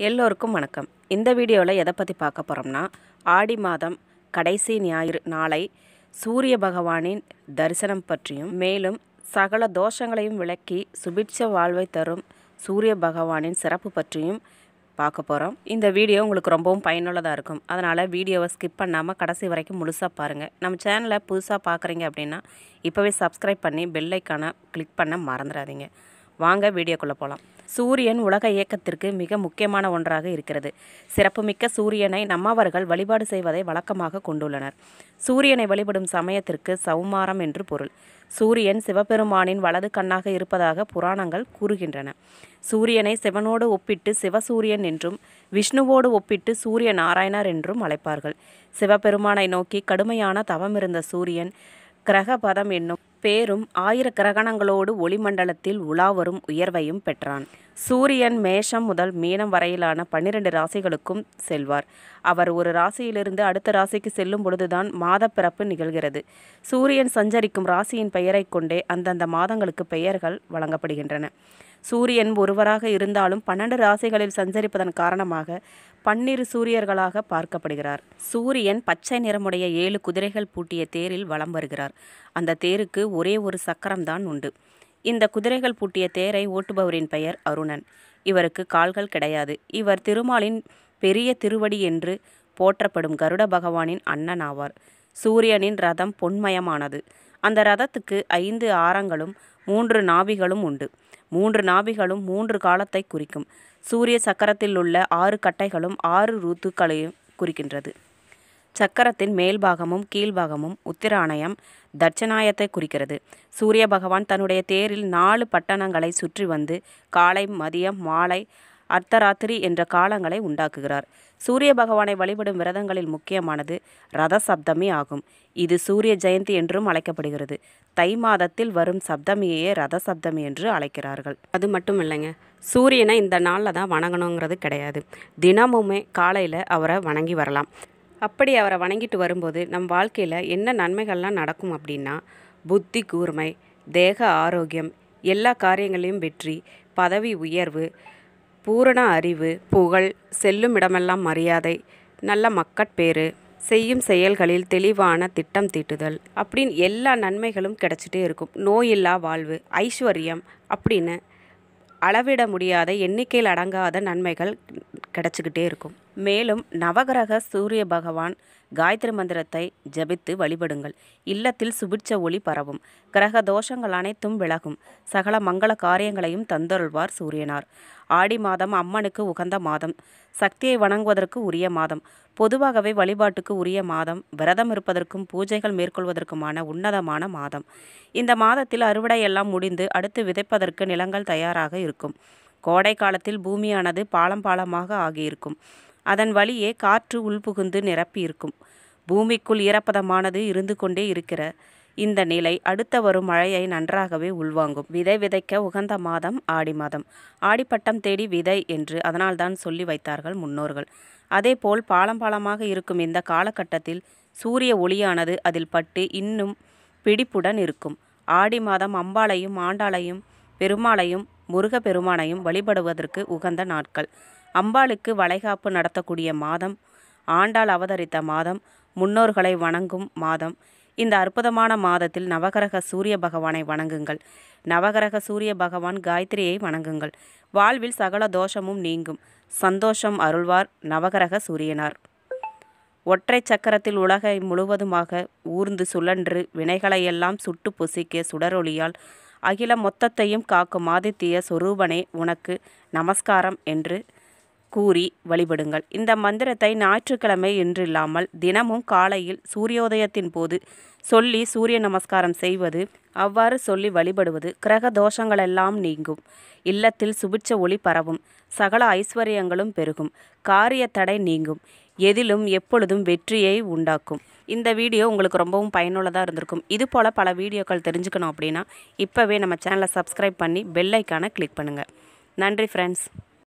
எல்லோருக்கும் வணக்கம். இந்த வீடியோவில் எதை பற்றி பார்க்க போகிறோம்னா, ஆடி மாதம் கடைசி ஞாயிறு நாளை சூரிய பகவானின் தரிசனம் பற்றியும், மேலும் சகல தோஷங்களையும் விலக்கி சுபிட்ச வாழ்வை தரும் சூரிய பகவானின் சிறப்பு பற்றியும் பார்க்க போகிறோம். இந்த வீடியோ உங்களுக்கு ரொம்பவும் பயனுள்ளதாக இருக்கும். அதனால் வீடியோவை ஸ்கிப் பண்ணாமல் கடைசி வரைக்கும் முழுசாக பாருங்கள். நம்ம சேனலை புதுசாக பார்க்குறீங்க அப்படின்னா இப்போவே சப்ஸ்கிரைப் பண்ணி பெல் ஐக்கானை கிளிக் பண்ண மறந்துடாதீங்க. வாங்க வீடியோக்குள்ளே போகலாம். சூரியன் உலக இயக்கத்திற்கு மிக முக்கியமான ஒன்றாக இருக்கிறது. சிறப்புமிக்க சூரியனை நம்மவர்கள் வழிபாடு செய்வதை வழக்கமாக கொண்டுள்ளனர். சூரியனை வழிபடும் சமயத்திற்கு சௌமாரம் என்று பொருள். சூரியன் சிவபெருமானின் வலது கண்ணாக இருப்பதாக புராணங்கள் கூறுகின்றன. சூரியனை சிவனோடு ஒப்பிட்டு சிவசூரியன் என்றும், விஷ்ணுவோடு ஒப்பிட்டு சூரிய நாராயணர் என்றும் அழைப்பார்கள். சிவபெருமானை நோக்கி கடுமையான தவமிருந்த சூரியன் கிரகபதம் என்னும் பேரும் 1000 கிரகணங்களோடு ஒளிமண்டலத்தில் உலாவரும் உயர்வையும் பெற்றான். சூரியன் மேஷம் முதல் மீனம் வரையிலான 12 ராசிகளுக்கும் செல்வார். அவர் ஒரு ராசியிலிருந்து அடுத்த ராசிக்கு செல்லும் பொழுதுதான் மாத பிறப்பு நிகழ்கிறது. சூரியன் சஞ்சரிக்கும் ராசியின் பெயரை கொண்டே அந்தந்த மாதங்களுக்கு பெயர்கள் வழங்கப்படுகின்றன. சூரியன் ஒருவராக இருந்தாலும் 12 ராசிகளில் சஞ்சரிப்பதன் காரணமாக 12 சூரியர்களாக பார்க்கப்படுகிறார். சூரியன் பச்சை நிறமுடைய 7 குதிரைகள் பூட்டிய தேரில் வலம் வருகிறார். அந்த தேருக்கு ஒரே ஒரு சக்கரம்தான் உண்டு. இந்த குதிரைகள் பூட்டிய தேரை ஓட்டுபவரின் பெயர் அருணன். இவருக்கு கால்கள் கிடையாது. இவர் திருமாலின் பெரிய திருவடி என்று போற்றப்படும் கருட பகவானின் அண்ணன் ஆவார். சூரியனின் ரதம் பொன்மயமானது. அந்த ரதத்துக்கு 5 ஆரங்களும் 3 நாபிகளும் உண்டு. 3 நாபிகளும் 3 காலத்தை குறிக்கும். சூரிய சக்கரத்தில் உள்ள 6 கட்டைகளும் 6 ருத்துக்களையும் குறிக்கின்றது. சக்கரத்தின் மேல்பாகமும் கீழ்பாகமும் உத்திராயணம், தட்சணாயத்தை குறிக்கிறது. சூரிய பகவான் தன்னுடைய தேரில் 4 பட்டணங்களை சுற்றி வந்து காலை, மதியம், மாலை, அர்த்தராத்திரி என்ற காலங்களை உண்டாக்குகிறார். சூரிய பகவானை வழிபடும் விரதங்களில் முக்கியமானது ரத சப்தமி ஆகும். இது சூரிய ஜெயந்தி என்றும் அழைக்கப்படுகிறது. தை மாதத்தில் வரும் சப்தமியையே ரத சப்தமி என்று அழைக்கிறார்கள். அது மட்டும் இல்லைங்க, சூரியனை இந்த நாளில் தான் வணங்கணுங்கிறது கிடையாது. தினமுமே காலையில் அவரை வணங்கி வரலாம். அப்படி அவரை வணங்கிட்டு வரும்போது நம் வாழ்க்கையில் என்ன நன்மைகள்லாம் நடக்கும் அப்படின்னா, புத்தி கூர்மை, தேக ஆரோக்கியம், எல்லா காரியங்களையும் வெற்றி, பதவி உயர்வு, பூரண அறிவு, புகழ், செல்லும் இடமெல்லாம் மரியாதை, நல்ல மக்கட்பேறு, செய்யும் செயல்களில் தெளிவான திட்டம் தீட்டுதல் அப்படின்னு எல்லா நன்மைகளும் கிடைச்சிட்டே இருக்கும். நோயில்லா வாழ்வு, ஐஸ்வர்யம் அப்படின்னு அளவிட முடியாத எண்ணிக்கையில் அடங்காத நன்மைகள் கிடைச்சிக்கிட்டே இருக்கும். மேலும் நவகிரக சூரிய பகவான் காயத்ரி மந்திரத்தை ஜபித்து வழிபடுங்கள். இல்லத்தில் சுபிட்ச ஒளி பரவும். கிரக தோஷங்கள் அனைத்தும் விலகும். சகல மங்கள காரியங்களையும் தந்தருள்வார் சூரியனார். ஆடி மாதம் அம்மனுக்கு உகந்த மாதம். சக்தியை வணங்குவதற்கு உரிய மாதம். பொதுவாகவே வழிபாட்டுக்கு உரிய மாதம். விரதம் இருப்பதற்கும் பூஜைகள் மேற்கொள்வதற்குமான உன்னதமான மாதம். இந்த மாதத்தில் அறுவடை எல்லாம் முடிந்து அடுத்து விதைப்பதற்கு நிலங்கள் தயாராக இருக்கும். கோடை காலத்தில் பூமியானது பாலம் பாலமாக ஆகியிருக்கும். அதன் வழியே காற்று உள்புகுந்து நிரப்பி இருக்கும். பூமிக்குள் ஈரப்பதமானது இருந்து கொண்டே இருக்கிற இந்த நிலை அடுத்த வரும் மழையை நன்றாகவே உள்வாங்கும். விதை விதைக்க உகந்த மாதம் ஆடி மாதம். ஆடிப்பட்டம் தேடி விதை என்று அதனால்தான் சொல்லி வைத்தார்கள் முன்னோர்கள். அதேபோல் பாலம் பாலமாக இருக்கும் இந்த காலகட்டத்தில் சூரிய ஒளியானது அதில் பட்டு இன்னும் பிடிப்புடன் இருக்கும். ஆடி மாதம் அம்பாளையும் ஆண்டாளையும் பெருமாளையும் முருக பெருமானையும் வழிபடுவதற்கு உகந்த நாட்கள். அம்பாளுக்கு வளைகாப்பு நடத்தக்கூடிய மாதம், ஆண்டாள் அவதரித்த மாதம், முன்னோர்களை வணங்கும் மாதம். இந்த அற்புதமான மாதத்தில் நவகிரக சூரிய பகவானை வணங்குங்கள். நவகிரக சூரிய பகவான் காயத்ரியை வணங்குங்கள். வாழ்வில் சகல தோஷமும் நீங்கும். சந்தோஷம் அருள்வார் நவகிரக சூரியனார். ஒற்றை சக்கரத்தில் உலகை முழுவதுமாக ஊர்ந்து சுழன்று வினைகளையெல்லாம் சுட்டு பொசிக்க சுடரொளியால் அகில மொத்தத்தையும் காக்கும் ஆதித்ய சொரூபனே உனக்கு நமஸ்காரம் என்று கூறி வழிபடுங்கள். இந்த மந்திரத்தை ஞாயிற்றுக்கிழமை என்றில்லாமல் தினமும் காலையில் சூரியோதயத்தின் போது சொல்லி சூரிய நமஸ்காரம் செய்வது, அவ்வாறு சொல்லி வழிபடுவது கிரக தோஷங்களெல்லாம் நீங்கும். இல்லத்தில் சுபிட்ச ஒளி பரவும். சகல ஐஸ்வர்யங்களும் பெருகும். காரிய தடை நீங்கும். எதிலும் எப்பொழுதும் வெற்றியை உண்டாக்கும். இந்த வீடியோ உங்களுக்கு ரொம்பவும் பயனுள்ளதாக இருந்திருக்கும். இது போல் பல வீடியோக்கள் தெரிஞ்சுக்கணும் அப்படின்னா இப்போவே நம்ம சேனலை சப்ஸ்கிரைப் பண்ணி பெல் ஐக்கானை கிளிக் பண்ணுங்கள். நன்றி ஃப்ரெண்ட்ஸ்.